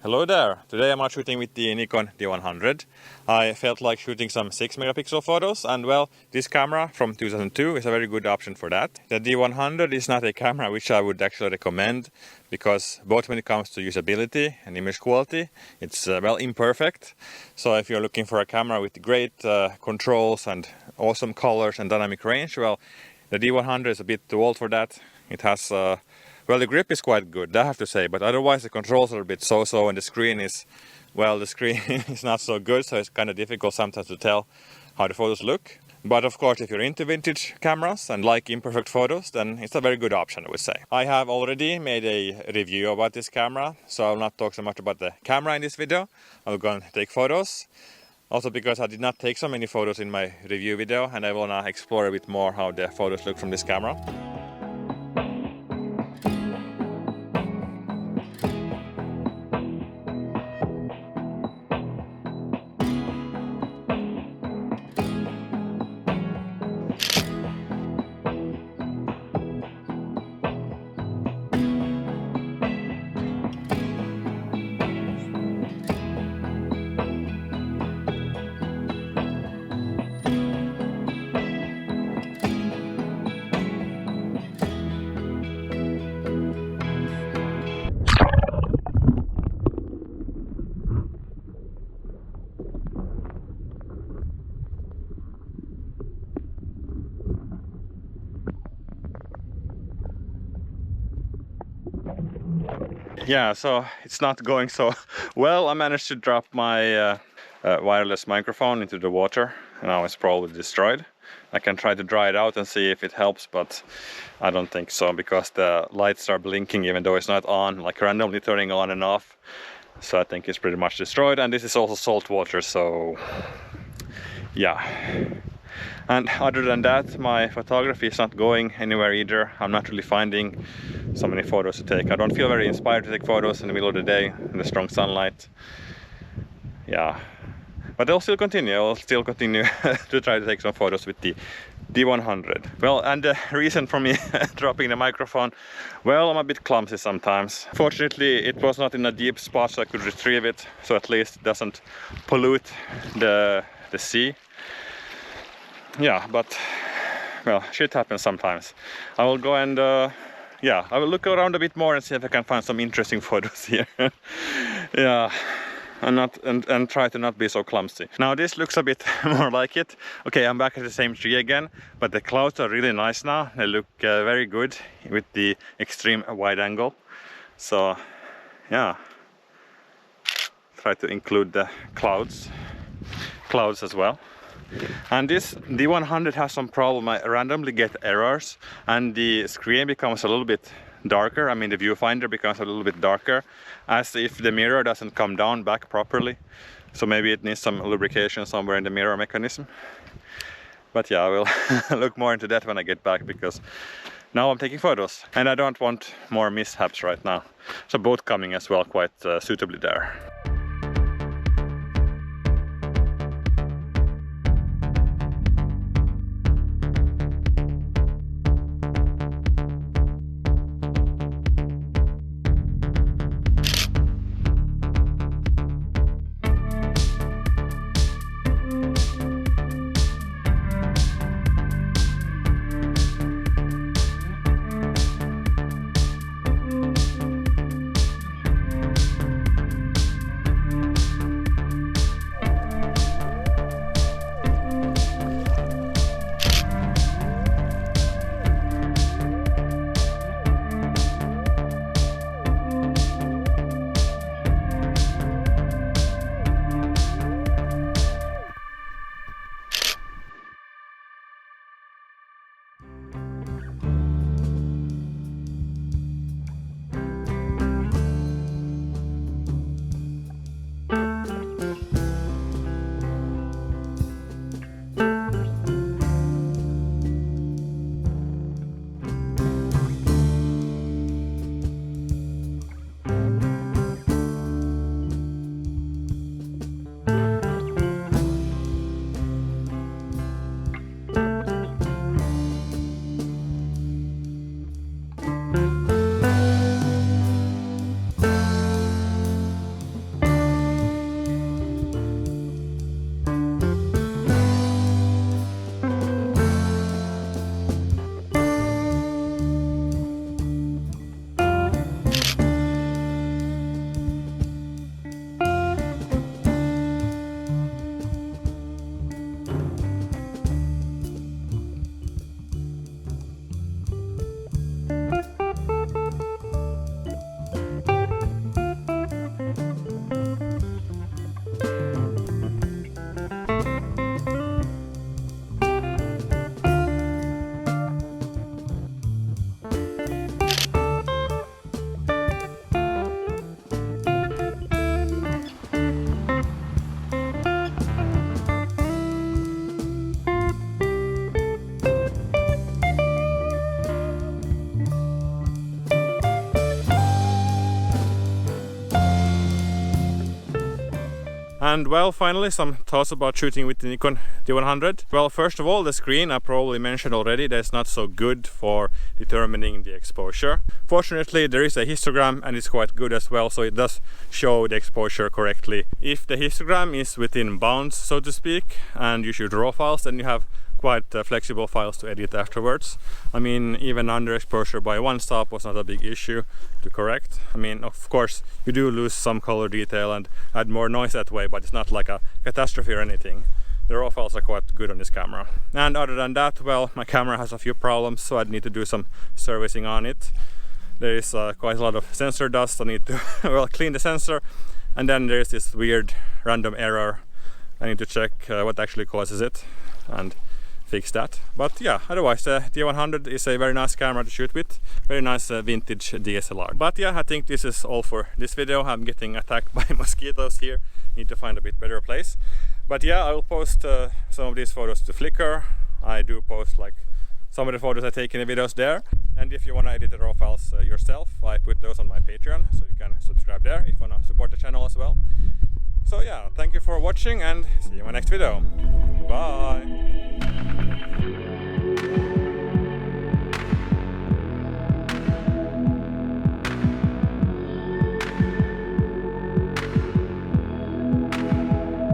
Hello there! Today I'm out shooting with the Nikon D100. I felt like shooting some 6 megapixel photos, and well, this camera from 2002 is a very good option for that. The D100 is not a camera which I would actually recommend, because both when it comes to usability and image quality, it's well, imperfect. So if you're looking for a camera with great controls and awesome colors and dynamic range, well, the D100 is a bit too old for that. It has well, the grip is quite good, I have to say, but otherwise the controls are a bit so-so, and the screen is, well, the screen is not so good, so it's kind of difficult sometimes to tell how the photos look. But of course, if you're into vintage cameras and like imperfect photos, then it's a very good option, I would say. I have already made a review about this camera, so I'll not talk so much about the camera in this video. I'll go and take photos. Also because I did not take so many photos in my review video, and I will now explore a bit more how the photos look from this camera. Yeah, so it's not going so well. I managed to drop my wireless microphone into the water, and now it's probably destroyed. I can try to dry it out and see if it helps, but I don't think so, because the lights are blinking even though it's not on, like randomly turning on and off. So I think it's pretty much destroyed, and this is also salt water, so yeah. And other than that, my photography is not going anywhere either. I'm not really finding so many photos to take. I don't feel very inspired to take photos in the middle of the day in the strong sunlight. Yeah, but I'll still continue. I'll still continue to try to take some photos with the D100. Well, and the reason for me dropping the microphone, well, I'm a bit clumsy sometimes. Fortunately, it was not in a deep spot, so I could retrieve it, so at least it doesn't pollute the sea. Yeah, but well, shit happens sometimes. I will go and yeah, I will look around a bit more and see if I can find some interesting photos here. Yeah, and try to not be so clumsy. Now this looks a bit more like it. Okay, I'm back at the same tree again, but the clouds are really nice now. They look very good with the extreme wide angle. So yeah, try to include the clouds as well. And this D100 has some problem. I randomly get errors, and the screen becomes a little bit darker. I mean, the viewfinder becomes a little bit darker, as if the mirror doesn't come down back properly. So maybe it needs some lubrication somewhere in the mirror mechanism. But yeah, I will look more into that when I get back, because now I'm taking photos and I don't want more mishaps right now. So boat coming as well, quite suitably there. And well, finally some thoughts about shooting with the Nikon D100. Well, first of all, the screen I probably mentioned already, that's not so good for determining the exposure. Fortunately, there is a histogram and it's quite good as well, so it does show the exposure correctly. If the histogram is within bounds, so to speak, and you shoot raw files, then you have quite flexible files to edit afterwards. I mean, even underexposure by one stop was not a big issue to correct. I mean, of course, you do lose some color detail and add more noise that way, but it's not like a catastrophe or anything. The raw files are quite good on this camera. And other than that, well, my camera has a few problems, so I'd need to do some servicing on it. There is quite a lot of sensor dust. I need to well, clean the sensor, and then there's this weird random error. I need to check what actually causes it and fix that. But yeah, otherwise the D100 is a very nice camera to shoot with, very nice vintage DSLR. But yeah, I think this is all for this video. I'm getting attacked by mosquitoes here, need to find a bit better place. But yeah, I will post some of these photos to Flickr. I do post like some of the photos I take in the videos there, and if you want to edit the raw files yourself, I put those on my Patreon, so you can subscribe there if you want to support the channel as well. So yeah, thank you for watching and see you in my next video. Bye!